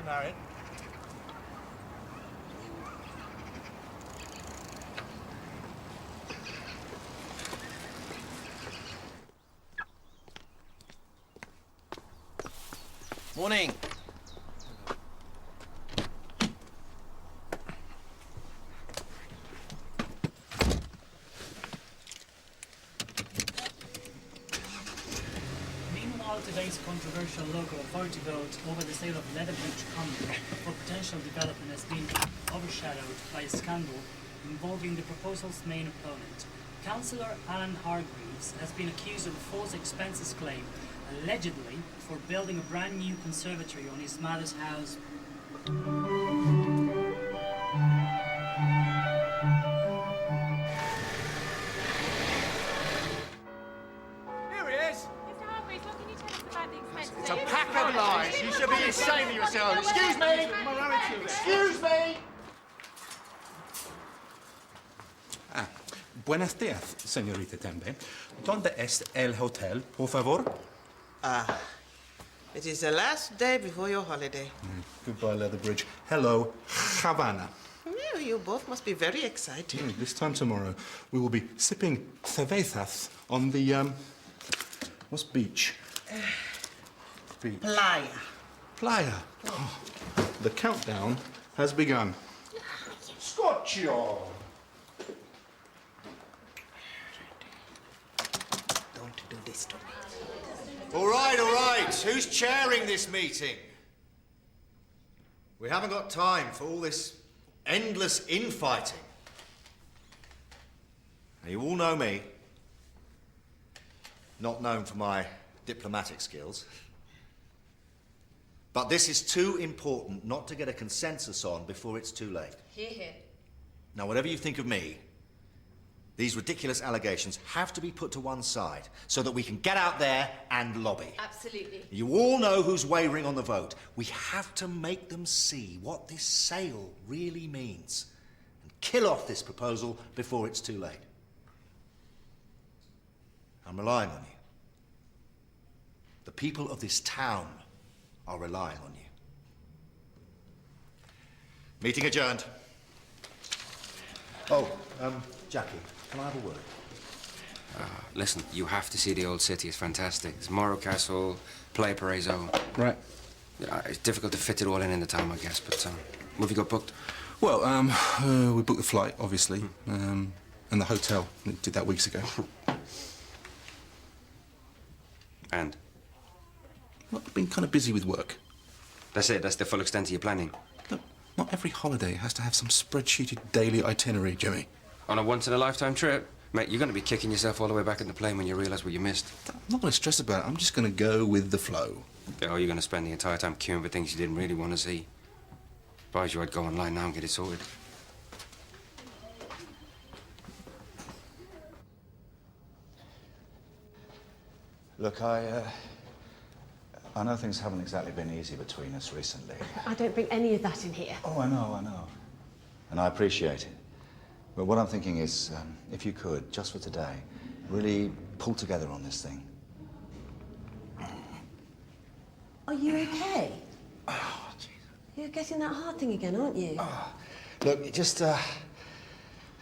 married. Morning. Meanwhile, today's controversial local authority vote over the sale of Leatherbridge Common for potential development has been overshadowed by a scandal involving the proposal's main opponent. Councillor Alan Hargreaves has been accused of a false expenses claim, allegedly for building a brand new conservatory on his mother's house. It's a pack of lies. You should be ashamed of yourself. Excuse me. Excuse me. Buenos días, señorita Tembe. ¿Dónde es el hotel, por favor? It is the last day before your holiday. Goodbye, Leatherbridge. Hello, Havana. Yeah, you both must be very excited. This time tomorrow, we will be sipping cervezas on the, what's beach? Beach. Playa. Playa. Oh, the countdown has begun. Scotcho. Don't do this to me. All right. Who's chairing this meeting? We haven't got time for all this endless infighting. Now, you all know me. Not known for my diplomatic skills. But this is too important not to get a consensus on before it's too late. Hear, hear. Now, whatever you think of me, these ridiculous allegations have to be put to one side so that we can get out there and lobby. Absolutely. You all know who's wavering on the vote. We have to make them see what this sale really means and kill off this proposal before it's too late. I'm relying on you. The people of this town are relying on you. Meeting adjourned. Oh, Jackie, can I have a word? Listen, you have to see the old city. It's fantastic. It's Morro Castle, Playa Paraiso. Right. It's difficult to fit it all in the time, I guess, but what have you got booked? Well, we booked the flight, obviously, and the hotel. We did that weeks ago. And? Well, I've been kind of busy with work. That's it? That's the full extent of your planning? Look, not every holiday has to have some spreadsheeted daily itinerary, Jimmy. On a once-in-a-lifetime trip? Mate, you're going to be kicking yourself all the way back in the plane when you realise what you missed. I'm not going to stress about it. I'm just going to go with the flow. Yeah, or you're going to spend the entire time queuing for things you didn't really want to see. Advise you I'd go online now and get it sorted. Look, I know things haven't exactly been easy between us recently. I don't bring any of that in here. Oh, I know. And I appreciate it. But what I'm thinking is, if you could, just for today, really pull together on this thing. Are you okay? Oh, jeez. You're getting that heart thing again, aren't you? Oh. Look, it just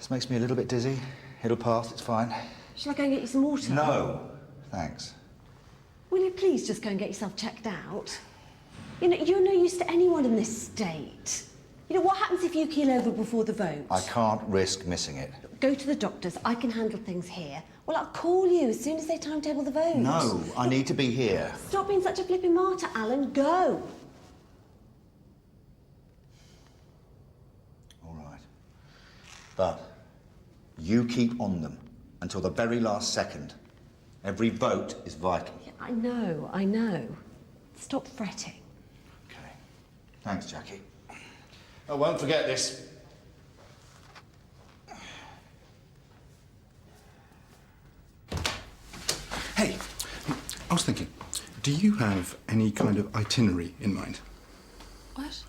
makes me a little bit dizzy. It'll pass, it's fine. Shall I go and get you some water? No, thanks. Will you please just go and get yourself checked out? You know, you're no use to anyone in this state. You know, what happens if you keel over before the vote? I can't risk missing it. Go to the doctors. I can handle things here. Well, I'll call you as soon as they timetable the vote. No, I need to be here. Stop being such a flipping martyr, Alan. Go. All right. But you keep on them until the very last second. Every vote is vital. Yeah, I know. Stop fretting. Okay. Thanks, Jackie. I won't forget this. Hey, I was thinking, do you have any kind of itinerary in mind? What?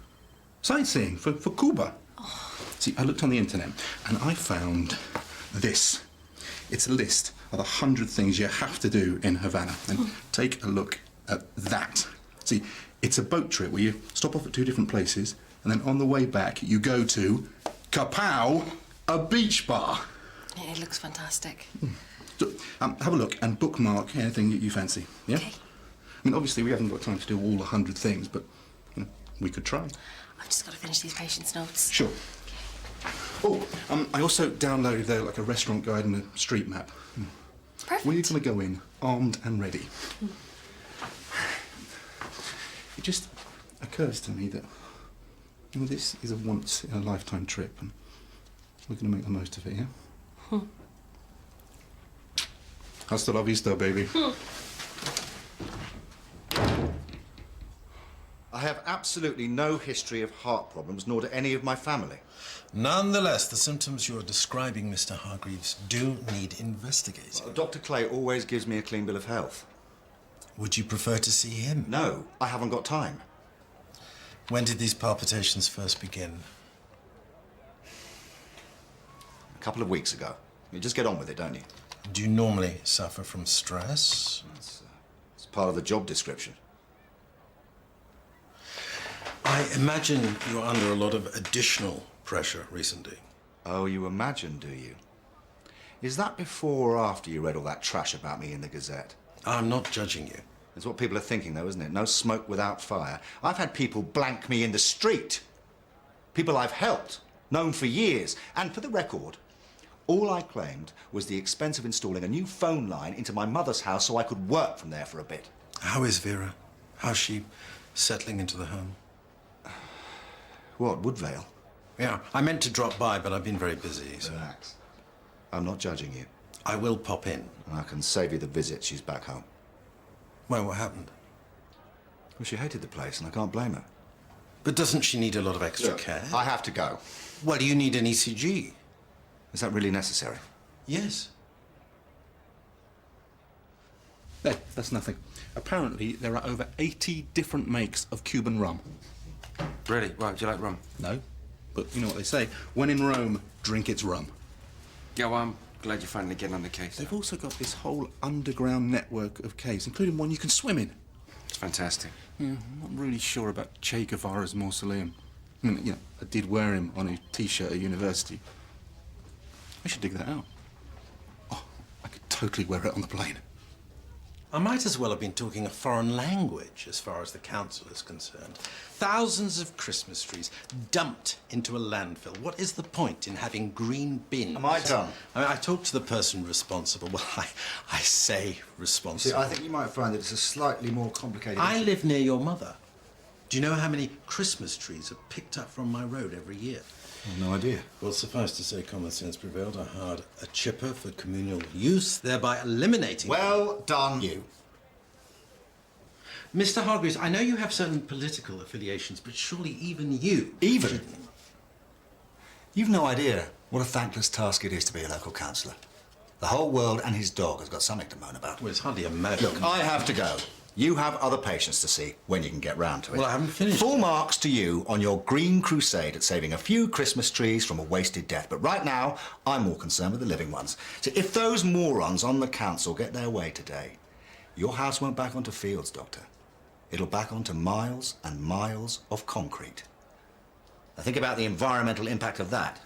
Sightseeing for Cuba. Oh. See, I looked on the internet and I found this. It's a list of 100 things you have to do in Havana. And take a look at that. See, It's a boat trip where you stop off at 2 different places, and then on the way back you go to Kapow, a beach bar. Yeah, it looks fantastic. So, have a look and bookmark anything that you fancy, yeah? Okay. I mean, obviously we haven't got time to do all 100 things, but you know, we could try. I've just got to finish these patients' notes. Sure. Oh, I also downloaded like a restaurant guide and a street map. Perfect. We're going to go in armed and ready. It just occurs to me that you know, this is a once-in-a-lifetime trip, and we're going to make the most of it, yeah? Hasta la vista, baby. I have absolutely no history of heart problems, nor do any of my family. Nonetheless, the symptoms you're describing, Mr. Hargreaves, do need investigating. Dr. Clay always gives me a clean bill of health. Would you prefer to see him? No, I haven't got time. When did these palpitations first begin? A couple of weeks ago. You just get on with it, don't you? Do you normally suffer from stress? It's part of the job description. I imagine you're under a lot of additional pressure recently. Oh, you imagine, do you? Is that before or after you read all that trash about me in the Gazette? I'm not judging you. It's what people are thinking, though, isn't it? No smoke without fire. I've had people blank me in the street. People I've helped, known for years. And for the record, all I claimed was the expense of installing a new phone line into my mother's house so I could work from there for a bit. How is Vera? How's she settling into the home? What, Woodvale? Yeah, I meant to drop by, but I've been very busy, so... Relax. I'm not judging you. I will pop in. I can save you the visit. She's back home. Well, what happened? Well, she hated the place, and I can't blame her. But doesn't she need a lot of extra Look, care? I have to go. Well, you need an ECG. Is that really necessary? Yes. There, that's nothing. Apparently, there are over 80 different makes of Cuban rum. Really? Right, do you like rum? No, but you know what they say, when in Rome, drink its rum. Yeah, well, I'm glad you're finally getting on the case. They've also got this whole underground network of caves, including one you can swim in. It's fantastic. Yeah, I'm not really sure about Che Guevara's mausoleum. I mean, you know, I did wear him on a T-shirt at university. I should dig that out. Oh, I could totally wear it on the plane. I might as well have been talking a foreign language as far as the council is concerned. Thousands of Christmas trees dumped into a landfill. What is the point in having green bins? Am I done? I mean, I talked to the person responsible. Well, I say responsible. See, I think you might find that it's a slightly more complicated I issue. live near your mother. Do you know how many Christmas trees are picked up from my road every year? No idea. Well, suffice to say, common sense prevailed. I hired a chipper for communal use, thereby eliminating... Well done, you. Mr. Hargreaves, I know you have certain political affiliations, but surely even you... Even? You've no idea what a thankless task it is to be a local councillor. The whole world and his dog has got something to moan about. Well, it's hardly a moan. Look, I have to go. You have other patients to see when you can get round to it. Well, I haven't finished. Full marks to you on your green crusade at saving a few Christmas trees from a wasted death. But right now, I'm more concerned with the living ones. So if those morons on the council get their way today, your house won't back onto fields, Doctor. It'll back onto miles and miles of concrete. Now think about the environmental impact of that.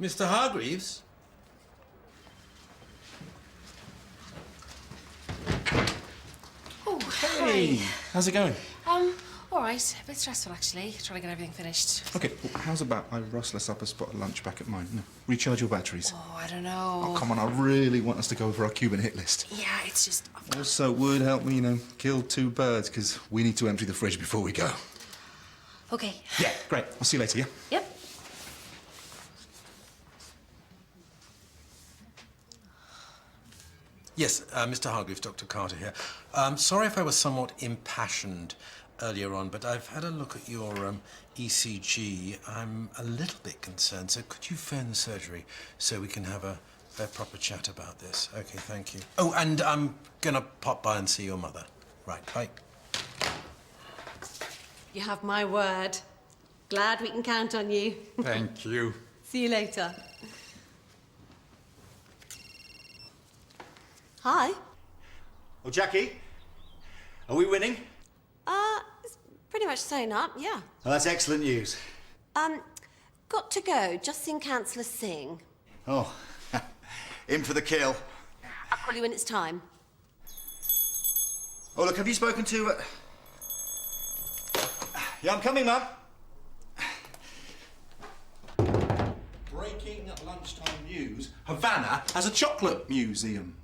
Mr. Hargreaves? Oh, Hey, how's it going? all right. A bit stressful, actually, trying to get everything finished. Okay, well, how's about I rustle us up a spot of lunch back at mine? No, recharge your batteries. Oh, I don't know. Oh, come on, I really want us to go over our Cuban hit list. Yeah, it's just... Also, would help me, you know, kill 2 birds, because we need to empty the fridge before we go. Okay. Yeah, great. I'll see you later, yeah? Yep. Yes, Mr. Hargreaves, Dr. Carter here. Sorry if I was somewhat impassioned earlier on, but I've had a look at your ECG. I'm a little bit concerned, so could you phone the surgery so we can have a proper chat about this? Okay, thank you. Oh, and I'm gonna pop by and see your mother. Right, bye. You have my word. Glad we can count on you. Thank you. See you later. Hi. Oh, Jackie, are we winning? It's pretty much sewn up, yeah. Oh, that's excellent news. Got to go. Just seen Councillor Singh. Oh, in for the kill. I'll call you when it's time. Oh, look, have you spoken to... Yeah, I'm coming, Mum. Breaking lunchtime news. Havana has a chocolate museum.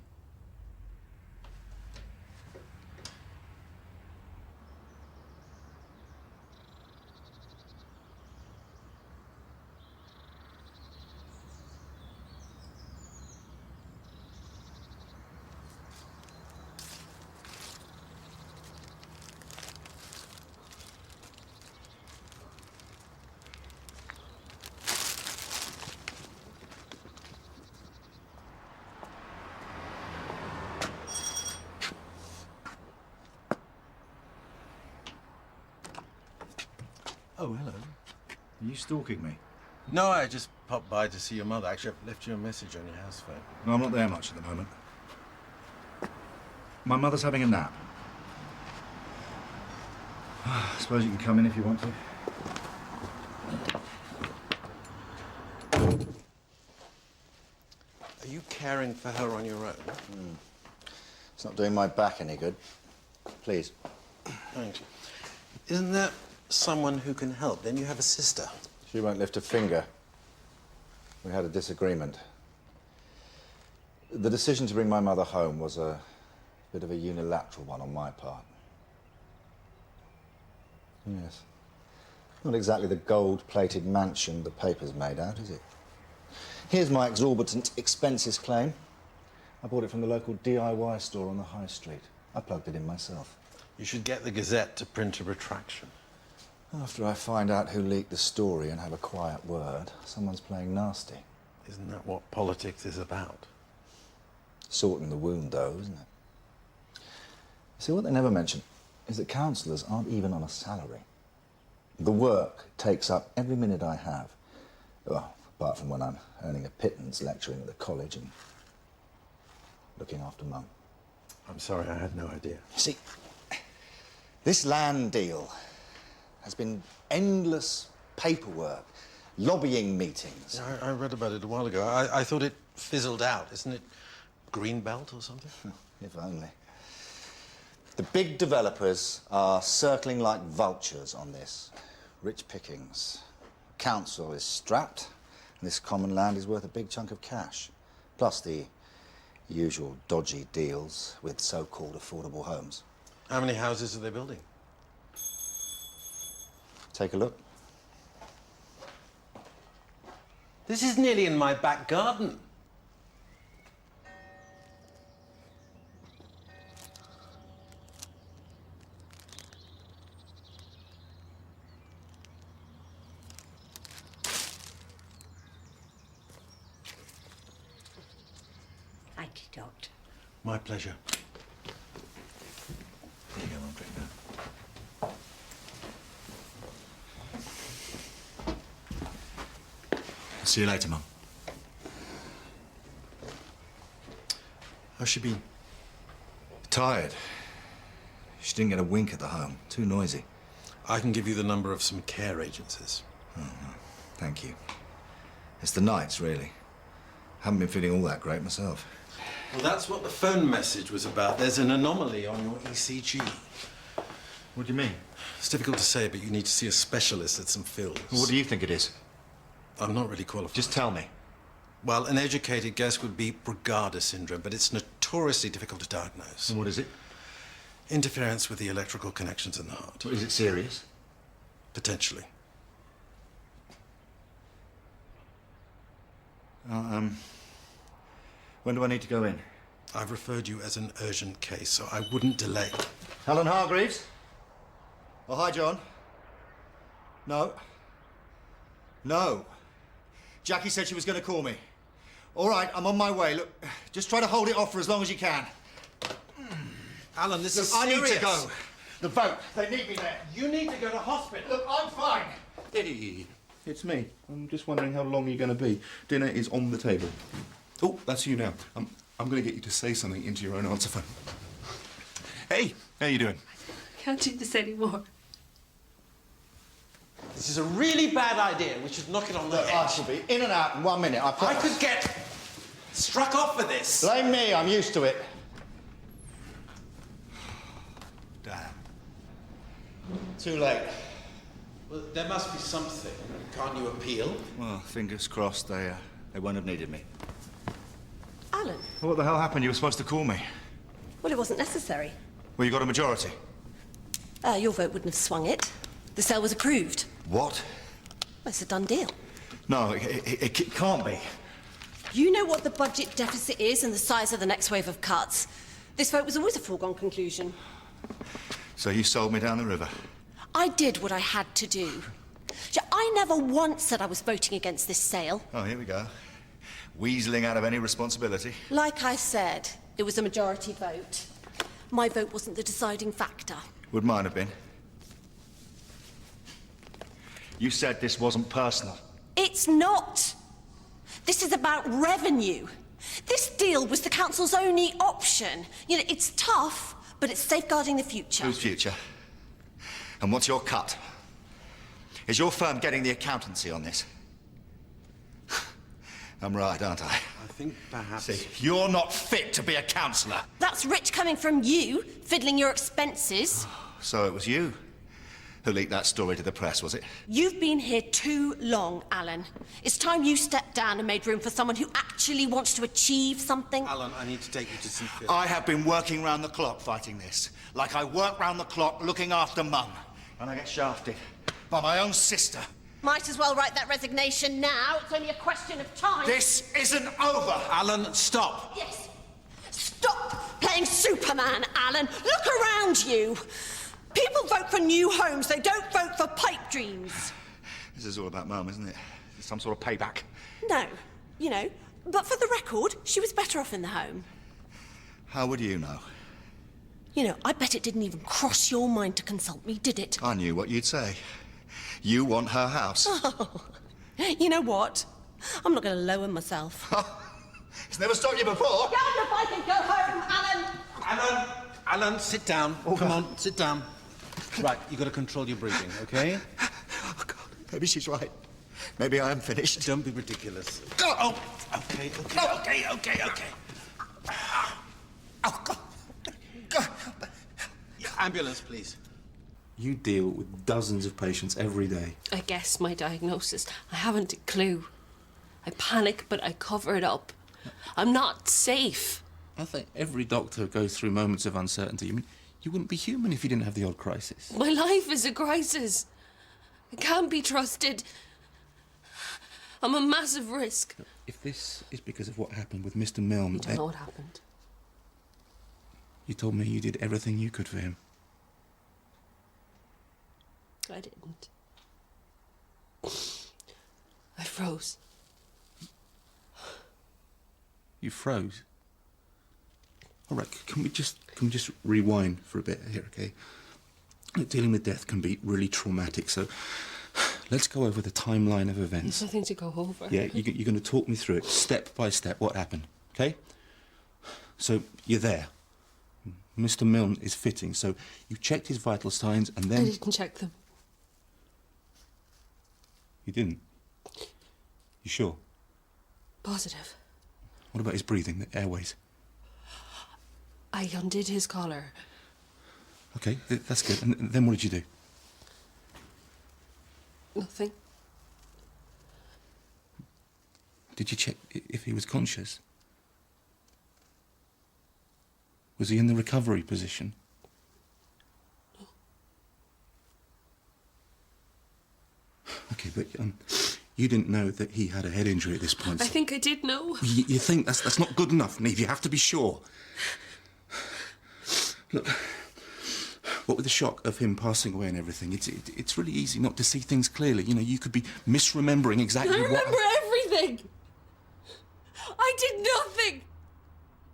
Oh, hello. Are you stalking me? No, I just popped by to see your mother. Actually, I've left you a message on your house phone. No, I'm not there much at the moment. My mother's having a nap. I suppose you can come in if you want to. Are you caring for her on your own? It's not doing my back any good. Please. Thanks. Isn't there someone who can help? Then you have a sister. She won't lift a finger. We had a disagreement. The decision to bring my mother home was a bit of a unilateral one on my part. Yes. Not exactly the gold-plated mansion the paper's made out, is it? Here's my exorbitant expenses claim. I bought it from the local DIY store on the high street. I plugged it in myself. You should get the Gazette to print a retraction. After I find out who leaked the story and have a quiet word, someone's playing nasty. Isn't that what politics is about? Sorting the wound, though, isn't it? See, what they never mention is that councillors aren't even on a salary. The work takes up every minute I have. Well, apart from when I'm earning a pittance lecturing at the college and looking after Mum. I'm sorry, I had no idea. See, this land deal has been endless paperwork, lobbying meetings. I read about it a while ago. I thought it fizzled out. Isn't it Greenbelt or something? If only. The big developers are circling like vultures on this. Rich pickings. Council is strapped, and this common land is worth a big chunk of cash. Plus the usual dodgy deals with so-called affordable homes. How many houses are they building? Take a look. This is nearly in my back garden. Thank you, Doctor. My pleasure. Here you go, I'll drink that. See you later, Mum. How's she been? Tired. She didn't get a wink at the home. Too noisy. I can give you the number of some care agencies. Thank you. It's the nights, really. Haven't been feeling all that great myself. Well, that's what the phone message was about. There's an anomaly on your ECG. What do you mean? It's difficult to say, but you need to see a specialist at St. Phil's. What do you think it is? I'm not really qualified. Just tell me. Well, an educated guess would be Brugada syndrome, but it's notoriously difficult to diagnose. And what is it? Interference with the electrical connections in the heart. Is it serious? Potentially. When do I need to go in? I've referred you as an urgent case, so I wouldn't delay. Helen Hargreaves? Oh, hi, John. No. No. Jackie said she was going to call me. All right, I'm on my way. Look, just try to hold it off for as long as you can. Alan, this is I serious. need to go. The vote. They need me there. You need to go to hospital. Look, I'm fine. Hey, it's me. I'm just wondering how long you're going to be. Dinner is on the table. Oh, that's you now. I'm going to get you to say something into your own answer phone. Hey, how you doing? Can't do this anymore. This is a really bad idea. We should knock it on the Look, I head. shall be in and out in 1 minute. I could get struck off for this. Blame me, I'm used to it. Damn. Too late. Well, there must be something. Can't you appeal? Well, fingers crossed they won't have needed me. Alan, What the hell happened? You were supposed to call me. well, it wasn't necessary. Well, you got a majority. Your vote wouldn't have swung it. The sale was approved. What? Well, it's a done deal. No, it can't be. You know what the budget deficit is and the size of the next wave of cuts. This vote was always a foregone conclusion. So you sold me down the river. I did what I had to do. I never once said I was voting against this sale. Oh, here we go. Weaseling out of any responsibility. Like I said, it was a majority vote. My vote wasn't the deciding factor. Would mine have been? You said this wasn't personal. It's not. This is about revenue. This deal was the council's only option. You know, it's tough, but it's safeguarding the future. Whose future? And what's your cut? Is your firm getting the accountancy on this? I'm right, aren't I? I think perhaps... See, you're not fit to be a councillor. That's rich coming from you, fiddling your expenses. So it was you who leaked that story to the press, was it? You've been here too long, Alan. It's time you stepped down and made room for someone who actually wants to achieve something. Alan, I need to take you to see Phil. I have been working round the clock fighting this. Like I work round the clock looking after Mum. And I get shafted by my own sister. Might as well write that resignation now. It's only a question of time. This isn't over. Alan, stop. Yes. Stop playing Superman, Alan. Look around you. People vote for new homes. They don't vote for pipe dreams. This is all about Mum, isn't it? Some sort of payback. No, you know, but for the record, she was better off in the home. How would you know? You know, I bet it didn't even cross your mind to consult me, did it? I knew what you'd say. You want her house. Oh, you know what? I'm not going to lower myself. It's never stopped you before. Get on your bike and go home, Alan! Alan, sit down. Oh, Come on, sit down. Right, you've got to control your breathing, OK? Oh, God. Maybe she's right. Maybe I am finished. Don't be ridiculous. Oh, OK. oh God. God. Ambulance, please. You deal with dozens of patients every day. I guess my diagnosis. I haven't a clue. I panic, but I cover it up. I'm not safe. I think every doctor goes through moments of uncertainty. I mean, you wouldn't be human if you didn't have the odd crisis. My life is a crisis. I can't be trusted. I'm a massive risk. If this is because of what happened with Mr. Milne, You don't know what happened. you told me you did everything you could for him. I didn't. I froze. You froze. All right, can we just rewind for a bit here, okay? Look, dealing with death can be really traumatic, so let's go over the timeline of events. There's nothing to go over. Yeah, you're going to talk me through it, step by step, what happened, okay? So, you're there. Mr. Milne is fitting, so you checked his vital signs and then... I didn't check them. You didn't? You sure? Positive. What about his breathing, the airways? I undid his collar. Okay, that's good. And then what did you do? Nothing. Did you check if he was conscious? Was he in the recovery position? Okay, but you didn't know that he had a head injury at this point. I think I did know. You think that's not good enough, Niamh. You have to be sure. Look, what with the shock of him passing away and everything, it's really easy not to see things clearly. You know, you could be misremembering exactly I what... remember everything. I did nothing.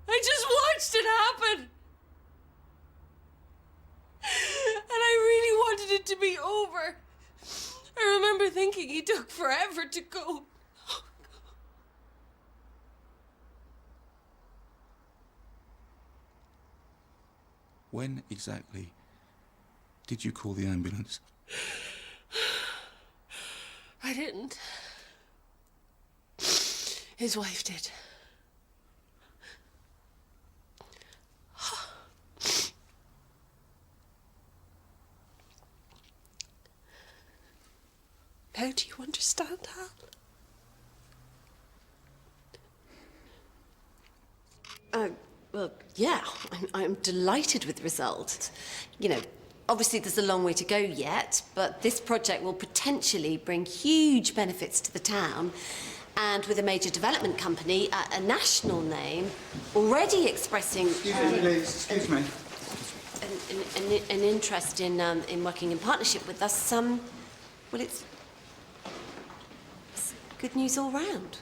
I just watched it happen. And I really wanted it to be over. I remember thinking he took forever to go. When exactly did you call the ambulance? I didn't. His wife did. Now do you understand, Hal? Well, yeah, I'm delighted with the result. You know, obviously there's a long way to go yet, but this project will potentially bring huge benefits to the town. And with a major development company, a national name, already expressing... Excuse me. An interest in working in partnership with us, well, it's good news all round.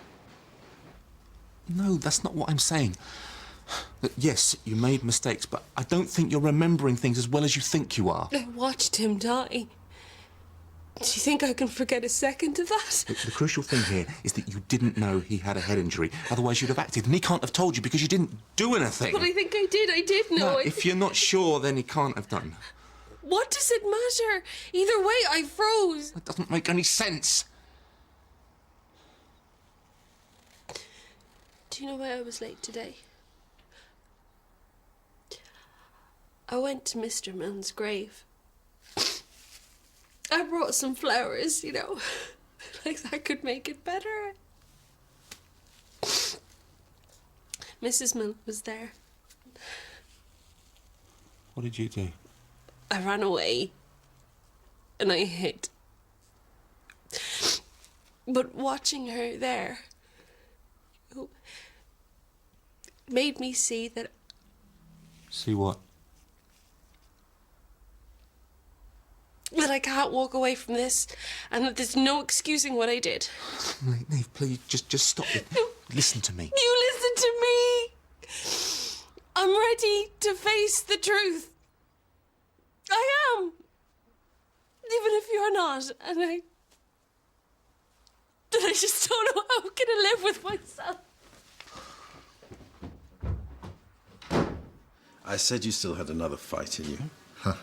No, that's not what I'm saying. That, yes, you made mistakes, but I don't think you're remembering things as well as you think you are. I watched him die. Do you think I can forget a second of that? The crucial thing here is that you didn't know he had a head injury. Otherwise, you'd have acted, and he can't have told you because you didn't do anything. But I think I did. I did know. No, if you're not sure, then he can't have done. What does it matter? Either way, I froze. That doesn't make any sense. Do you know why I was late today? I went to Mr. Milne's grave. I brought some flowers, you know, like that could make it better. Mrs. Milne was there. What did you do? I ran away and I hid. But watching her there made me see that... See what? That I can't walk away from this, and that there's no excusing what I did. Neve, please, just stop it. Listen to me. You listen to me! I'm ready to face the truth. I am. Even if you're not, and I just don't know how I'm gonna live with myself. I said you still had another fight in you. Huh.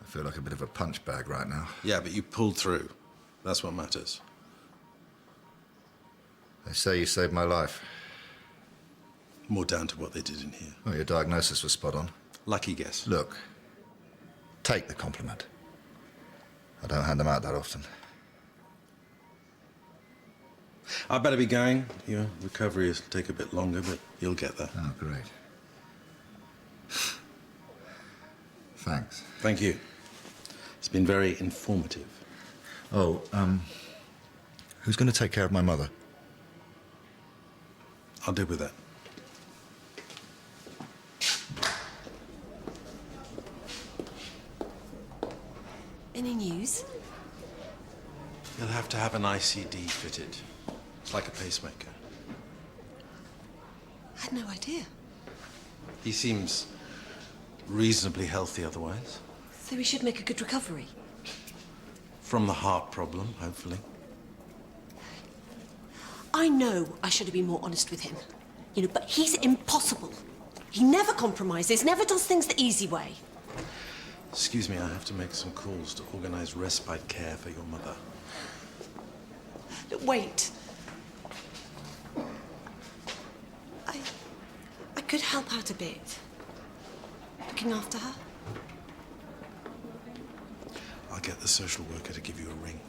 I feel like a bit of a punch bag right now. Yeah, but you pulled through. That's what matters. They say you saved my life. More down to what they did in here. Well, your diagnosis was spot on. Lucky guess. Look, take the compliment. I don't hand them out that often. I better be going. Your recovery will take a bit longer, but you'll get there. Oh, great. Thanks. Thank you. It's been very informative. Oh, who's going to take care of my mother? I'll deal with that. Any news? You'll have to have an ICD fitted. It's like a pacemaker. I had no idea. He seems reasonably healthy otherwise. So we should make a good recovery. From the heart problem, hopefully. I know I should have been more honest with him. You know, but he's impossible. He never compromises, never does things the easy way. Excuse me, I have to make some calls to organize respite care for your mother. Wait. I could help out a bit. Looking after her. I'll get the social worker to give you a ring.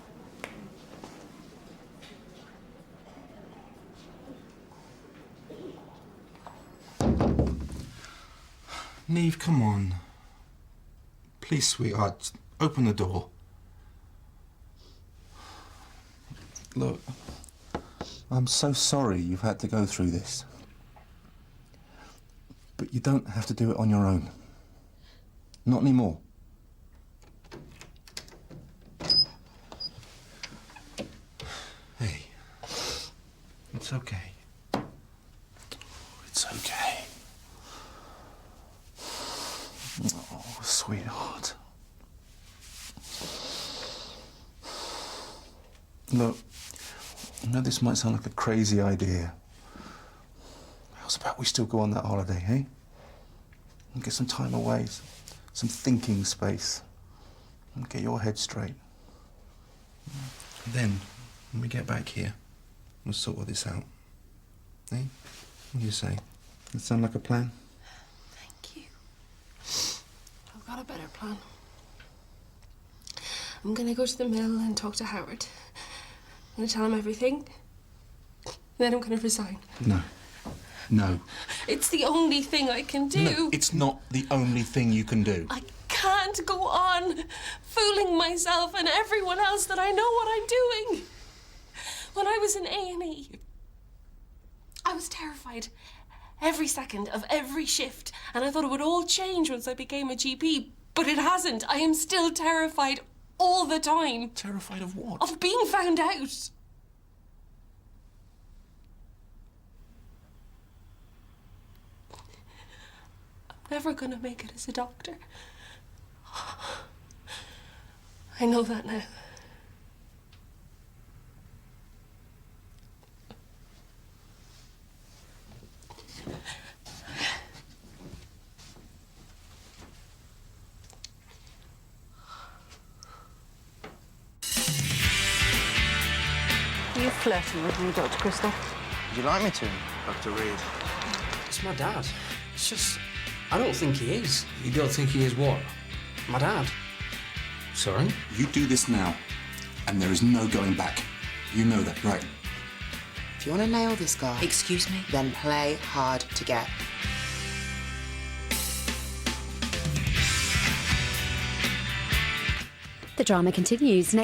Neve, come on. Please, sweetheart, open the door. Look, I'm so sorry you've had to go through this. But you don't have to do it on your own. Not anymore. Hey, it's okay. It's okay. Oh, sweetheart. Look, I know this might sound like a crazy idea. How's about we still go on that holiday, eh? And get some time away, some thinking space. And get your head straight. Then, when we get back here, we'll sort all this out. Eh? What do you say? Does that sound like a plan? Thank you. I've got a better plan. I'm gonna go to the mill and talk to Howard. I'm gonna tell him everything. Then I'm gonna resign. No. No. It's the only thing I can do. No, it's not the only thing you can do. I can't go on fooling myself and everyone else that I know what I'm doing. When I was in A&E, I was terrified every second of every shift, and I thought it would all change once I became a GP, but it hasn't. I am still terrified all the time. Terrified of what? Of being found out. I'm never gonna make it as a doctor. I know that now. Are you flirting with me, Dr. Crystal? Would you like me to, Dr. Reed? It's my dad. It's just, I don't think he is. You don't think he is what? My dad. Sorry? You do this now, and there is no going back. You know that, right? If you want to nail this guy, Excuse me? then play hard to get. The drama continues next.